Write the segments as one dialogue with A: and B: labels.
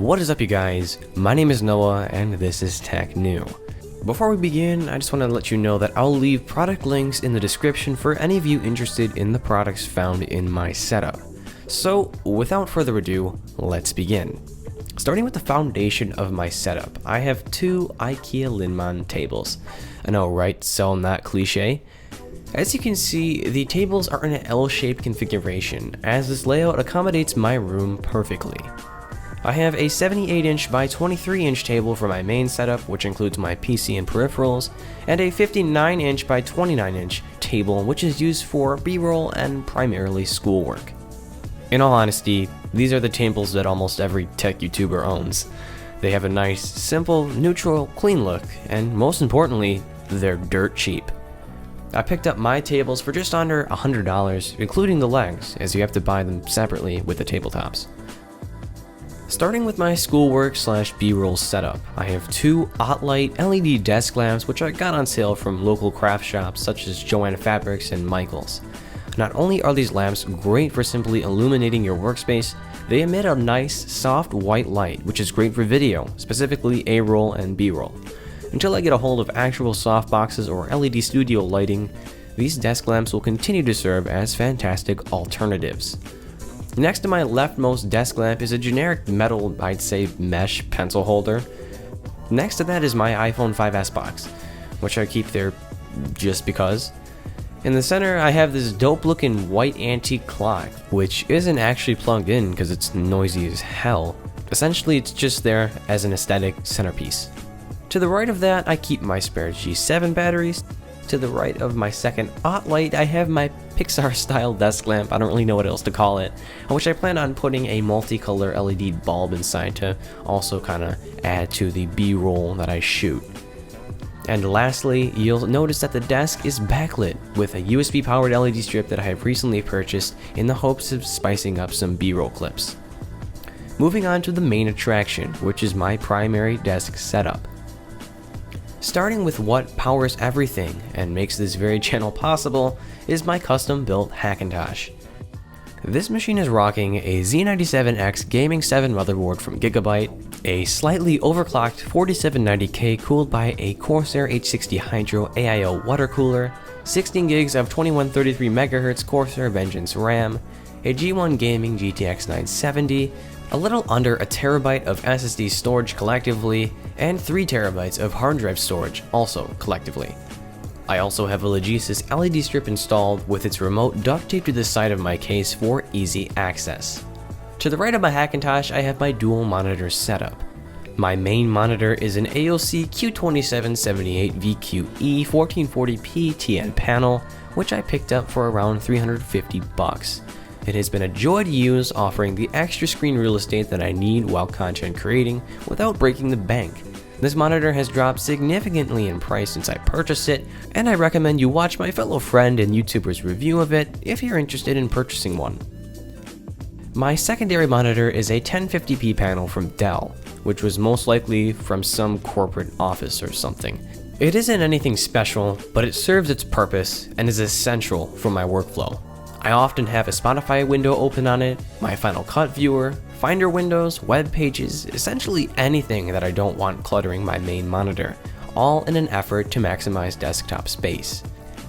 A: What is up, you guys? My name is Noah and this is Tech New. Before we begin, I just want to let you know that I'll leave product links in the description for any of you interested in the products found in my setup. So without further ado, let's begin. Starting with the foundation of my setup, I have two IKEA Linman tables. I know, right? So not cliche. As you can see, the tables are in an L-shaped configuration, as this layout accommodates my room perfectly. I have a 78-inch by 23-inch table for my main setup, which includes my PC and peripherals, and a 59-inch by 29-inch table, which is used for B-roll and primarily schoolwork. In all honesty, these are the tables that almost every tech YouTuber owns. They have a nice, simple, neutral, clean look, and most importantly, they're dirt cheap. I picked up my tables for just under $100, including the legs, as you have to buy them separately with the tabletops. Starting with my schoolwork / B-roll setup, I have two Ottlites LED desk lamps which I got on sale from local craft shops such as Joann Fabrics and Michaels. Not only are these lamps great for simply illuminating your workspace, they emit a nice, soft white light which is great for video, specifically A-roll and B-roll. Until I get a hold of actual softboxes or LED studio lighting, these desk lamps will continue to serve as fantastic alternatives. Next to my leftmost desk lamp is a generic metal, I'd say mesh pencil holder. Next to that is my iPhone 5S box, which I keep there just because. In the center I have this dope looking white antique clock, which isn't actually plugged in because it's noisy as hell. Essentially it's just there as an aesthetic centerpiece. To the right of that I keep my spare G7 batteries. To the right of my second Ottlite, I have my Pixar style desk lamp, I don't really know what else to call it, which I plan on putting a multicolor LED bulb inside to also kind of add to the B-roll that I shoot. And lastly, you'll notice that the desk is backlit with a USB powered LED strip that I have recently purchased in the hopes of spicing up some B-roll clips. Moving on to the main attraction, which is my primary desk setup. Starting with what powers everything and makes this very channel possible is my custom built Hackintosh. This machine is rocking a Z97X Gaming 7 motherboard from Gigabyte, a slightly overclocked 4790K cooled by a Corsair H60 Hydro AIO water cooler, 16 gigs of 2133MHz Corsair Vengeance RAM, a G1 Gaming GTX 970, a little under a terabyte of SSD storage collectively, and 3 terabytes of hard drive storage also collectively. I also have a Legisis LED strip installed with its remote duct taped to the side of my case for easy access. To the right of my Hackintosh I have my dual monitor setup. My main monitor is an AOC Q2778VQE 1440p TN panel, which I picked up for around $350. It has been a joy to use, offering the extra screen real estate that I need while content creating without breaking the bank. This monitor has dropped significantly in price since I purchased it, and I recommend you watch my fellow friend and YouTuber's review of it if you're interested in purchasing one. My secondary monitor is a 1050p panel from Dell, which was most likely from some corporate office or something. It isn't anything special, but it serves its purpose and is essential for my workflow. I often have a Spotify window open on it, my Final Cut viewer, Finder windows, web pages, essentially anything that I don't want cluttering my main monitor, all in an effort to maximize desktop space.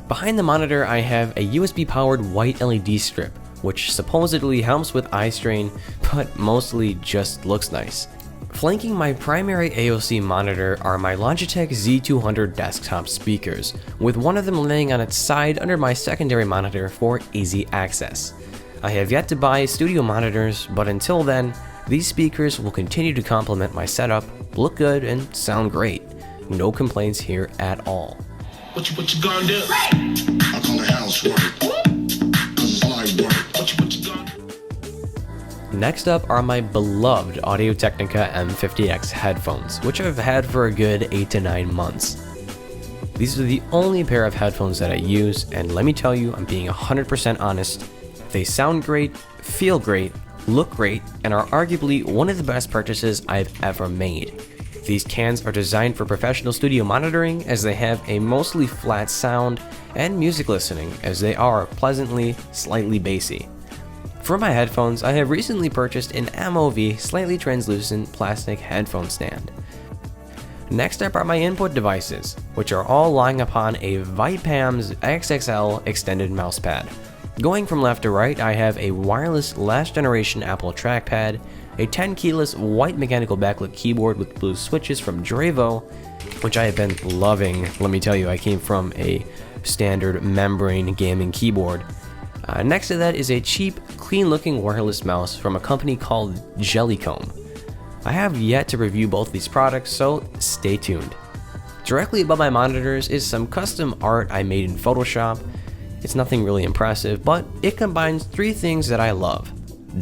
A: Behind the monitor I have a USB powered white LED strip, which supposedly helps with eye strain, but mostly just looks nice. Flanking my primary AOC monitor are my Logitech Z200 desktop speakers, with one of them laying on its side under my secondary monitor for easy access. I have yet to buy studio monitors, but until then, these speakers will continue to complement my setup, look good, and sound great. No complaints here at all.
B: What you gonna do? I call it housework. Cause it's like work. What you gonna do?
A: Next up are my beloved Audio-Technica M50X headphones, which I've had for a good 8 to 9 months. These are the only pair of headphones that I use, and let me tell you, I'm being 100% honest, they sound great, feel great, look great, and are arguably one of the best purchases I've ever made. These cans are designed for professional studio monitoring, as they have a mostly flat sound, and music listening, as they are pleasantly, slightly bassy. For my headphones, I have recently purchased an MOV slightly translucent plastic headphone stand. Next up are my input devices, which are all lying upon a Vipam's XXL extended mousepad. Going from left to right, I have a wireless last generation Apple trackpad, a 10 keyless white mechanical backlit keyboard with blue switches from Dravo, which I have been loving. Let me tell you, I came from a standard membrane gaming keyboard. Next to that is a cheap, clean looking wireless mouse from a company called Jellycomb. I have yet to review both of these products, so stay tuned. Directly above my monitors is some custom art I made in Photoshop. It's nothing really impressive, but it combines three things that I love: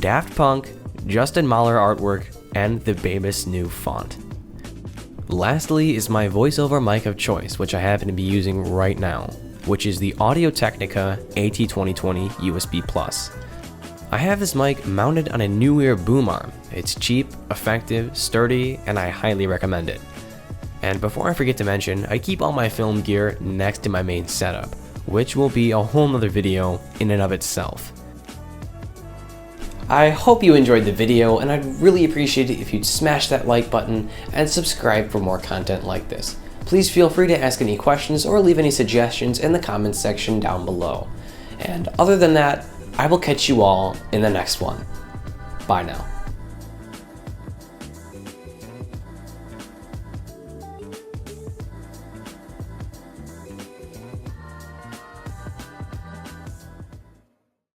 A: Daft Punk, Justin Mahler artwork, and the Babus new font. Lastly is my voiceover mic of choice, which I happen to be using right now, which is the Audio-Technica AT2020 USB Plus. I have this mic mounted on a Newear boom arm. It's cheap, effective, sturdy, and I highly recommend it. And before I forget to mention, I keep all my film gear next to my main setup, which will be a whole nother video in and of itself. I hope you enjoyed the video, and I'd really appreciate it if you'd smash that like button and subscribe for more content like this. Please feel free to ask any questions or leave any suggestions in the comments section down below. And other than that, I will catch you all in the next one. Bye now.